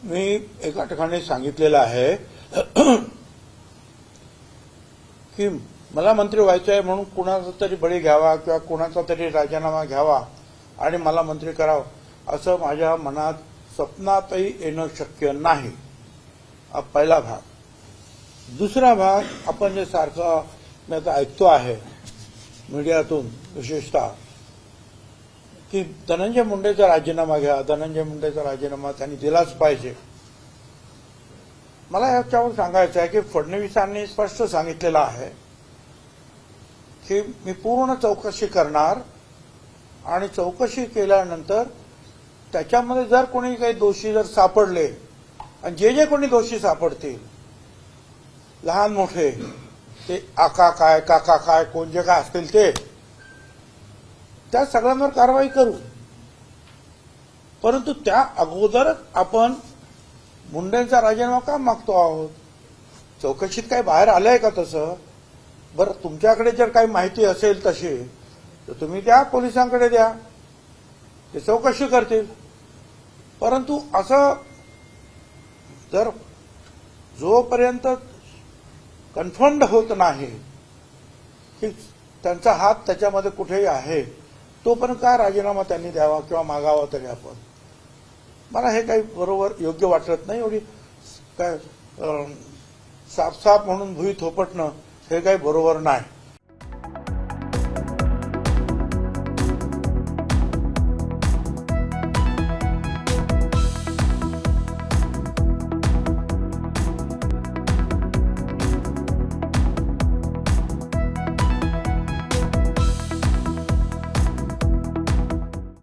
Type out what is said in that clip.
मी एका ठिकाणी सांगितलेलं आहे की मला मंत्री व्हायचं आहे म्हणून कुणाचा तरी बळी घ्यावा किंवा कुणाचा तरी राजीनामा घ्यावा आणि मला मंत्री करावं असं माझ्या मनात स्वप्नातही येणं शक्य नाही. हा पहिला भाग. दुसरा भाग, आपण जे सारखं मी आता ऐकतो आहे मीडियातून विशेषतः की धनंजय मुंडेचा राजीनामा घ्या, धनंजय मुंडेचा राजीनामा त्यांनी दिलाच पाहिजे. मला याच्यावर सांगायचं आहे की फडणवीसांनी स्पष्ट सांगितलेलं आहे की मी पूर्ण चौकशी करणार आणि चौकशी केल्यानंतर त्याच्यामध्ये जर कोणी काही दोषी जर सापडले आणि जे कोणी दोषी सापडतील लहान मोठे, ते आका काय काका काय कोण जे काय असतील ते, त्या सगळ्यांवर कारवाई करू. परंतु त्या अगोदरच आपण मुंडेंचा राजीनामा का मागतो आहोत? चौकशीत काही बाहेर आलंय का तसं? बरं, तुमच्याकडे जर काही माहिती असेल तशी तर तुम्ही त्या पोलिसांकडे द्या, ते चौकशी करतील. परंतु असं जर जोपर्यंत कन्फर्म्ड होत नाही की त्यांचा हात त्याच्यामध्ये कुठेही आहे तोपर्यंत काय राजीनामा त्यांनी द्यावा किंवा मागावा तरी आपण. मला हे काही बरोबर योग्य वाटत नाही. एवढी काय साफ म्हणून भुई थोपटणं हे काही बरोबर नाही.